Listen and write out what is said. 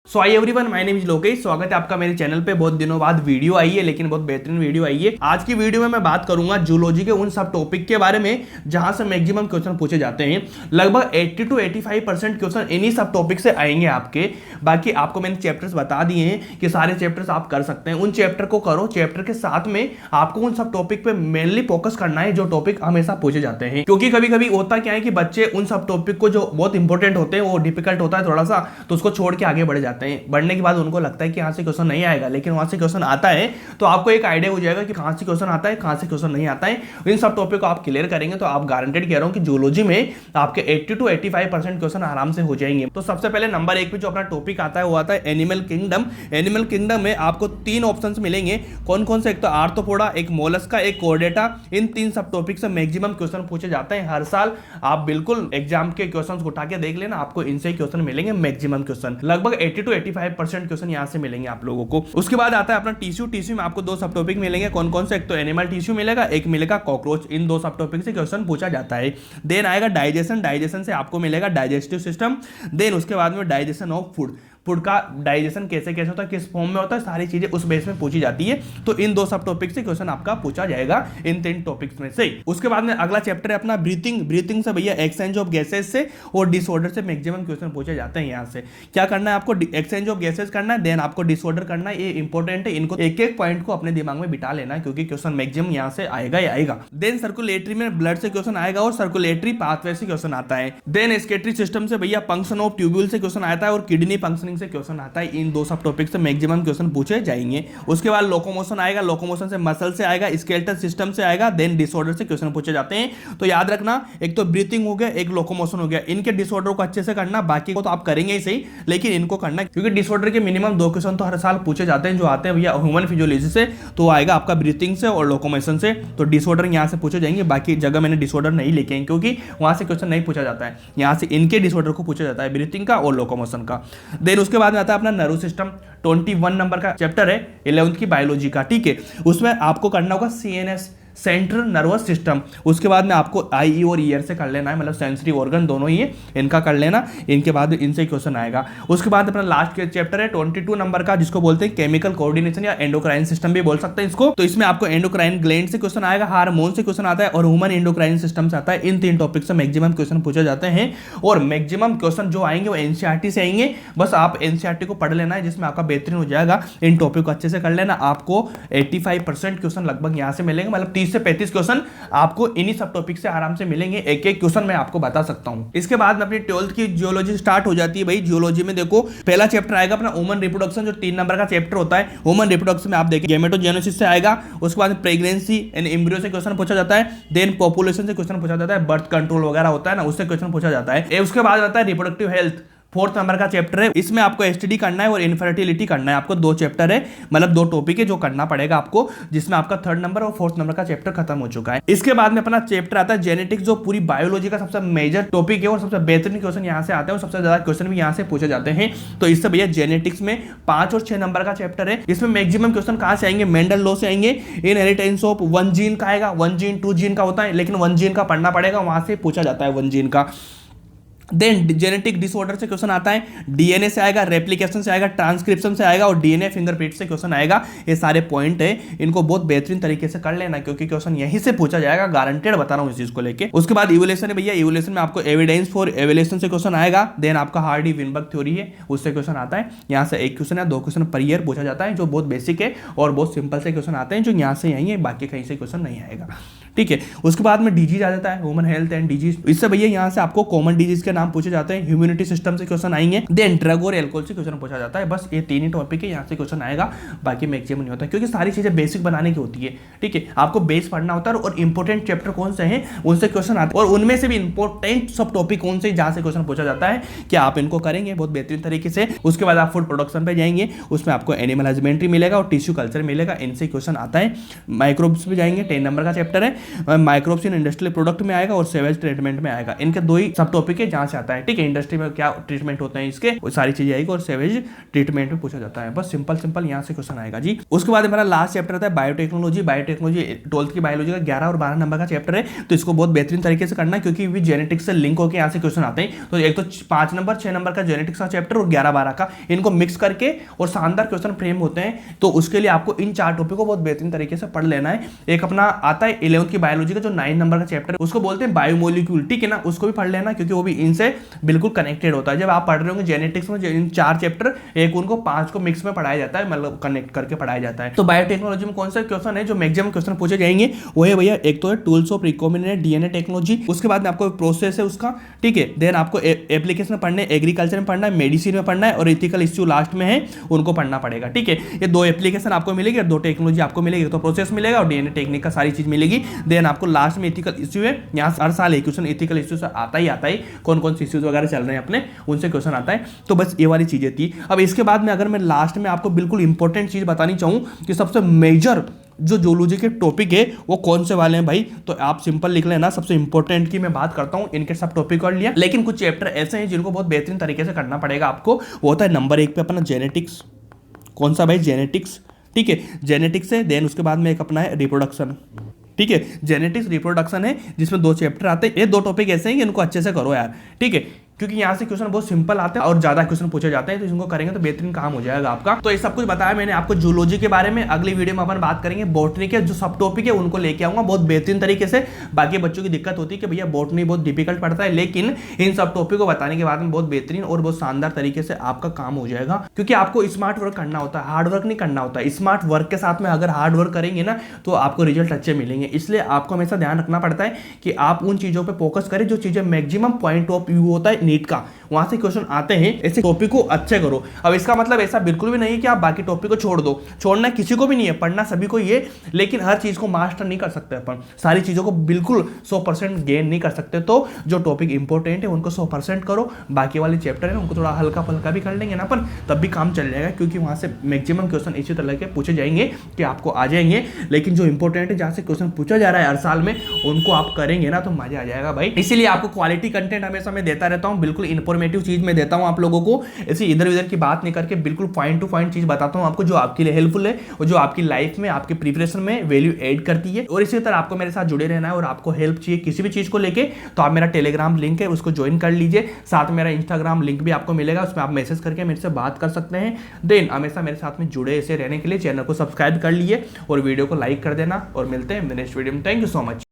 So I everyone, my name is Lokesh. स्वागत है आपका मेरे चैनल पे। बहुत दिनों बाद वीडियो आई है, लेकिन बहुत बेहतरीन वीडियो आई है। आज की वीडियो में मैं बात करूंगा जूलॉजी के उन सब टॉपिक के बारे में जहां से मैक्सिमम क्वेश्चन पूछे जाते हैं। लगभग 80 to 85% क्वेश्चन इन्हीं सब टॉपिक से आएंगे आपके। बाकी आपको मैंने चैप्टर्स बता दिए हैं कि सारे चैप्टर्स आप कर सकते हैं। उन चैप्टर को करो, चैप्टर के साथ में आपको उन सब टॉपिक पे मेनली फोकस करना है जो टॉपिक हमेशा पूछे जाते हैं। क्योंकि कभी कभी होता क्या है कि बच्चे उन सब टॉपिक को जो बहुत इंपॉर्टेंट होते हैं, वो डिफिकल्ट होता है थोड़ा सा, तो उसको छोड़ के आगे बढ़ जाते हैं। बढ़ने के बाद उनको लगता है कि यहां से क्वेश्चन नहीं आएगा, लेकिन वहां से क्वेश्चन आता है तो आपको एक आइडिया हो जाएगा कि कहां से क्वेश्चन आता है, कहां से क्वेश्चन नहीं आता है। इन सब टॉपिक को आप क्लियर करेंगे तो आप गारंटेड कह रहा हूं कि जूलॉजी में आपके 80 to 85% क्वेश्चन आराम से हो जाएंगे। तो सबसे पहले नंबर 1 पे जो अपना टॉपिक आता है वो आता है एनिमल किंगडम। एनिमल किंगडम में आपको 3 ऑप्शंस मिलेंगे। कौन कौन से? एक तो आर्थ्रोपोडा, एक मोलस्का, एक कोर्डेटा। इन 3 सब टॉपिक से मैक्सिमम क्वेश्चन पूछे जाते हैं हर साल। आप बिल्कुल एग्जाम के क्वेश्चंस उठा के देख लेना, आपको इनसे क्वेश्चन मिलेंगे मैक्सिमम क्वेश्चन। लगभग 80 to 85% क्वेश्चन यहां से मिलेंगे आप लोगों को। उसके बाद आता है अपना टिश्यू। टिश्यू में आपको 2 सब टॉपिक मिलेंगे। कौन कौन से? एक तो एनिमल टिश्यू मिलेगा, एक मिलेगा कॉकरोच। इन 2 सब टॉपिक से क्वेश्चन पूछा जाता है। देन आएगा डाइजेशन। डाइजेशन से आपको मिलेगा डाइजेस्टिव सिस्टम। देन उसके बाद में डाइजेशन ऑफ फूड। फूड का डाइजेशन कैसे कैसे होता है, किस फॉर्म में होता है, सारी चीजें उस बेस में पूछी जाती है। तो इन 2 सब टॉपिक से क्वेश्चन आपका पूछा जाएगा, इन 3 टॉपिक्स में से। उसके बाद में अगला चैप्टर है अपना ब्रीथिंग। ब्रीथिंग से भैया एक्सचेंज ऑफ गैसेस से और डिसऑर्डर से मैक्सिमम क्वेश्चन पूछे जाते हैं। यहाँ से क्या करना है आपको? एक्सचेंज ऑफ गैसेस करना है, देन आपको डिसऑर्डर करना है। ये इंपॉर्टेंट है, इनको एक एक पॉइंट को अपने दिमाग में बिठा लेना है, क्योंकि क्वेश्चन मैक्सिमम यहाँ से आएगा ही आएगा। देन सर्कुलेटरी में ब्लड से क्वेश्चन आएगा और सर्कुलेटरी पाथवे से क्वेश्चन आता है। देन एस्केटरी सिस्टम से भैया फंक्शन ऑफ ट्यूब्यूल से क्वेश्चन आता है और किडनी फंक्शनिंग से क्वेश्चन आता है। इन 2 सब टॉपिक से मैक्सिमम क्वेश्चन पूछे जाएंगे। उसके बाद लोकोमोशन आएगा। लोकोमोशन से मसल से आएगा, स्केलेटल सिस्टम से आएगा। देन डिसऑर्डर से क्वेश्चन पूछे जाते हैं। तो याद रखना, एक तो ब्रीथिंग हो गया, एक लोकोमोशन हो गया। इनके डिसऑर्डर को अच्छे से करना, बाकी को तो आप करेंगे ही सही, लेकिन इनको करना, क्योंकि डिसऑर्डर के मिनिमम 2 क्वेश्चन तो हर साल पूछे जाते हैं जो आते हैं भैया ह्यूमन फिजियोलॉजी से। तो आएगा आपका ब्रीथिंग से और लोकोमोशन से। तो डिसऑर्डर यहां से पूछे जाएंगे। बाकी जगह मैंने डिसऑर्डर नहीं लिखे हैं, क्योंकि वहां से क्वेश्चन नहीं पूछा जाता है। यहां से इनके डिसऑर्डर को पूछा जाता है, ब्रीथिंग का और लोकोमोशन का। देन उसके बाद में आता है अपना नर्व सिस्टम। 21 नंबर का चैप्टर है 11th की बायोलॉजी का, ठीक है। उसमें आपको करना होगा CNS, सेंट्रल नर्वस सिस्टम। उसके बाद में आपको आई और ईयर से कर लेना है, मतलब सेंसरी ऑर्गन दोनों ही है, इनका कर लेना। इनके बाद इनसे क्वेश्चन आएगा। उसके बाद अपना लास्ट चैप्टर है 22 नंबर का, जिसको बोलते हैं केमिकल कोऑर्डिनेशन या एंडोक्राइन सिस्टम भी बोल सकते हैं इसको। तो इसमें आपको एंडोक्राइन ग्लैंड से क्वेश्चन आएगा, हार्मोन से क्वेश्चन आता है और ह्यूमन एंडोक्राइन सिस्टम से आता है। इन 3 टॉपिक से मैक्सिमम क्वेश्चन पूछे जाते हैं और मैक्सिमम क्वेश्चन जो आएंगे वो एनसीईआरटी से आएंगे। बस आप एनसीईआरटी को पढ़ लेना है, जिसमें आपका बेहतरीन हो जाएगा। इन टॉपिक को अच्छे से कर लेना, आपको 85% क्वेश्चन लगभग यहां से मिलेंगे। मतलब 30 से 35 क्वेश्चन आपको इन्हीं सब टॉपिक से आराम से मिलेंगे। एक एक क्वेश्चन मैं आपको बता सकता हूं। इसके बाद में अपनी 12th की जियोलॉजी स्टार्ट हो जाती है। भाई जियोलॉजी में देखो, पहला चैप्टर आएगा अपना ह्यूमन रिप्रोडक्शन, जो 3 नंबर का चैप्टर होता है। ह्यूमन रिप्रोडक्शन में आप देखिए गेमेटोजेनेसिस से आएगा। उसके बाद प्रेगनेंसी एंड एम्ब्रियो से क्वेश्चन पूछा जाता है। देन पॉपुलेशन से क्वेश्चन पूछा जाता है। बर्थ कंट्रोल वगैरह होता है ना, उससे क्वेश्चन पूछा जाता है। उसके बाद आता है रिप्रोडक्टिव हेल्थ, 4th नंबर का चैप्टर है। इसमें आपको एसटीडी करना है और इनफर्टिलिटी करना है। आपको 2 चैप्टर है, मतलब 2 टॉपिक है जो करना पड़ेगा आपको, जिसमें आपका 3rd नंबर और 4th नंबर का चैप्टर खत्म हो चुका है। इसके बाद में अपना चैप्टर आता है जेनेटिक्स, जो पूरी बायोलॉजी का सबसे मेजर टॉपिक है और सबसे बेहतरीन क्वेश्चन यहां से आते हैं और सबसे ज्यादा क्वेश्चन भी यहां से पूछे जाते हैं। तो इससे भैया जेनेटिक्स में 5 और 6 नंबर का चैप्टर है। इसमें मैक्सिमम क्वेश्चन कहां से आएंगे? मेंडल लॉ से आएंगे। इनहेरिटेंस ऑफ 1 जीन का आएगा। 1 जीन 2 जीन का होता है, लेकिन 1 जीन का पढ़ना पड़ेगा, वहां से पूछा जाता है 1 जीन का। देन जेनेटिक डिसऑर्डर से क्वेश्चन आता है। डीएनए से आएगा, रेप्लिकेशन से आएगा, ट्रांसक्रिप्शन से आएगा और डीएनए फिंगरप्रिंट से क्वेश्चन आएगा। ये सारे पॉइंट है, इनको बहुत बेहतरीन तरीके से कर लेना, क्योंकि क्वेश्चन यहीं से पूछा जाएगा, गारंटेड बता रहा हूं इस चीज को लेके। उसके बाद इवोल्यूशन है भैया। इवोल्यूशन में आपको एविडेंस फॉर एवोल्यूशन से क्वेश्चन आएगा। देन आपका हार्डी विनबर्ग थ्योरी है, उससे क्वेश्चन आता है। यहाँ से 1 क्वेश्चन या 2 क्वेश्चन पर ईयर पूछा जाता है, जो बहुत बेसिक है और बहुत सिंपल से क्वेश्चन आते हैं, जो यहाँ से यहीं है, बाकी कहीं से क्वेश्चन नहीं आएगा, ठीक है। उसके बाद में डिजीज आ जाता है, ह्यूमन हेल्थ एंड डिजीज। इससे भैया यहाँ से आपको कॉमन डिजीज के नाम पूछे जाते हैं। इम्यूनिटी सिस्टम से क्वेश्चन आएंगे। देन ड्रग और एल्कोहल से क्वेश्चन पूछा जाता है। बस ये 3 ही टॉपिक है, यहाँ से क्वेश्चन आएगा, बाकी मैक्सिमम नहीं होता, क्योंकि सारी चीजें बेसिक बनाने की होती है, ठीक है। आपको बेस पढ़ना होता है और इंपॉर्टेंट चैप्टर कौन से हैं उनसे क्वेश्चन आते हैं, और उनमें से भी इंपॉर्टेंट सब टॉपिक कौन से जहां से क्वेश्चन पूछा जाता है, कि आप इनको करेंगे बहुत बेहतरीन तरीके से। उसके बाद आप फूड प्रोडक्शन पे जाएंगे, उसमें आपको एनिमल हस्बेंड्री मिलेगा और टिश्यू कल्चर मिलेगा, इनसे क्वेश्चन आता है। माइक्रोब्स पे जाएंगे, 10 नंबर का चैप्टर है। माइक्रोब्स इन इंडस्ट्रियल प्रोडक्ट में आएगा और सेवेज ट्रीटमेंट में आएगा। इनके दो ही सब टॉपिक है जहां से आता है, ठीक है। इंडस्ट्री में क्या ट्रीटमेंट होते हैं इसके, वो सारी चीजें आएगी और सेवेज ट्रीटमेंट में पूछा जाता है। बस सिंपल यहाँ से क्वेश्चन आएगा जी। उसके बाद हमारा लास्ट चैप्टर आता है बायोटेक्नोलॉजी। बायोटेक्नोलॉजी 12th की बायोलॉजी का 11 और 12 नंबर का चैप्टर है, तो इसको बहुत बेहतरीन तरीके से करना, क्योंकि भी जेनेटिक्स से लिंक होकर यहाँ से क्वेश्चन आते हैं। तो एक तो 5 नंबर 6 नंबर का जेनेटिक्स का चैप्टर और 11-12 का, इनको मिक्स करके और शानदार क्वेश्चन फ्रेम होते हैं। तो उसके लिए आपको इन 4 टॉपिक को बहुत बेहतरीन तरीके से पढ़ लेना है। एक अपना आता है 11th की बायोलॉजी का जो 9 नंबर का चैप्टर है, उसको बोलते हैं बायोमोलिक्यूल, ठीक है ना, उसको भी पढ़ लेना, क्योंकि वो भी इनसे बिल्कुल कनेक्टेड होता है। जब आप पढ़ रहे होंगे जेनेटिक्स में इन 4 चैप्टर, एक उनको 5 को मिक्स में पढ़ाया जाता है, मतलब कनेक्ट करके पढ़ाया जाता है। तो बायोटेक्नोलॉजी में कौन सा क्वेश्चन है जो मैक्सिमम क्वेश्चन पूछे जाएंगे, वो है भैया एक तो है tools of recombinant DNA technology, उसके बाद में आपको प्रोसेस है उसका, ठीक है। देन आपको एप्लीकेशन में पढ़ना है, एग्रीकल्चर में पढ़ना है, मेडिसिन में पढ़ना है और एथिकल इश्यू लास्ट में है, उनको पढ़ना पड़ेगा, ठीक है। ये 2 एप्लीकेशन आपको मिलेगी और 2 टेक्नोलॉजी आपको मिलेगी, तो प्रोसेस मिलेगा और डीएनए टेक्निक का सारी चीज मिलेगी। देन आपको लास्ट में एथिकल इश्यू है, यहाँ हर साल एक क्वेश्चन एथिकल इश्यू से आता ही कौन कौन से इश्यूज वगैरह चल रहे हैं अपने, उनसे क्वेश्चन आता है। तो बस ये वाली चीजें थी। अब इसके बाद में अगर मैं लास्ट में आपको बिल्कुल इंपॉर्टेंट चीज बतानी चाहूँ कि सबसे मेजर जो जूलॉजी के टॉपिक है वो कौन से वाले हैं भाई, तो आप सिंपल लिख लेना। सबसे इंपॉर्टेंट की मैं बात करता हूं, इनके सब टॉपिक कर लिया, लेकिन कुछ चैप्टर ऐसे हैं जिनको बहुत बेहतरीन तरीके से करना पड़ेगा आपको। वो होता है नंबर 1 पे अपना जेनेटिक्स। कौन सा भाई, जेनेटिक्स, ठीक है। जेनेटिक्स है, देन उसके बाद में एक अपना है रिप्रोडक्शन, ठीक है। जेनेटिक्स रिप्रोडक्शन है जिसमें 2 चैप्टर आते हैं। ये 2 टॉपिक ऐसे हैं कि इनको अच्छे से करो यार, ठीक है, क्योंकि यहाँ से क्वेश्चन बहुत सिंपल आते हैं और ज्यादा क्वेश्चन पूछे जाते हैं, तो इनको करेंगे तो बेहतरीन काम हो जाएगा आपका। तो ये सब कुछ बताया मैंने आपको जूलॉजी के बारे में। अगली वीडियो में अपन बात करेंगे बॉटनी के जो सब टॉपिक है उनको लेके आऊंगा बहुत बेहतरीन तरीके से। बाकी बच्चों की दिक्कत होती है कि भैया बॉटनी बहुत डिफिकल्ट पड़ता है, लेकिन इन सब टॉपिक को बताने के बाद में बहुत बेहतरीन और बहुत शानदार तरीके से आपका काम हो जाएगा, क्योंकि आपको स्मार्ट वर्क करना होता है, हार्ड वर्क नहीं करना होता है। स्मार्ट वर्क के साथ में अगर हार्ड वर्क करेंगे ना तो आपको रिजल्ट अच्छे मिलेंगे। इसलिए आपको हमेशा ध्यान रखना पड़ता है कि आप उन चीजों पर फोकस करें जो चीजें मैक्सिमम पॉइंट ऑफ व्यू होता है नीट का, वहां से क्वेश्चन आते हैं। ऐसे टॉपिक को अच्छे करो। अब इसका मतलब ऐसा बिल्कुल भी नहीं है कि आप बाकी टॉपिक को छोड़ दो, छोड़ना किसी को भी नहीं है, पढ़ना सभी को ये, लेकिन हर चीज को मास्टर नहीं कर सकते अपन, सारी चीजों को बिल्कुल 100% गेन नहीं कर सकते। तो जो टॉपिक इंपॉर्टेंट है उनको 100% करो, बाकी वाले चैप्टर है उनको थोड़ा हल्का फुल्का भी कर लेंगे ना अपन, तब भी काम चल जाएगा, क्योंकि वहां से मैक्सिमम क्वेश्चन इसी तरह के पूछे जाएंगे कि आपको आ जाएंगे। लेकिन जो इंपॉर्टेंट है जहां से क्वेश्चन पूछा जा रहा है हर साल में, उनको आप करेंगे ना तो मजा आ जाएगा भाई। इसीलिए आपको क्वालिटी कंटेंट हमेशा मैं देता रहता हूँ, बिल्कुल इंफॉर्मेटिव चीज में देता हूं आप लोगों को, ऐसे इधर उधर की बात नहीं करके बिल्कुल पॉइंट टू पॉइंट चीज बताता हूं आपको, जो आपके लिए हेल्पफुल है और जो आपकी लाइफ में आपके प्रिपरेशन में वैल्यू ऐड करती है। और इसी तरह आपको मेरे साथ जुड़े रहना है और आपको हेल्प चाहिए किसी भी चीज को लेके, तो आप मेरा टेलीग्राम लिंक है उसको ज्वाइन कर लीजिए, साथ में मेरा इंस्टाग्राम लिंक भी आपको मिलेगा, उसमें आप मैसेज करके मेरे से बात कर सकते हैं। देन हमेशा मेरे साथ में जुड़े ऐसे रहने के लिए चैनल को सब्सक्राइब कर लीजिए और वीडियो को लाइक कर देना, और मिलते हैं नेक्स्ट वीडियो में। Thank you so much.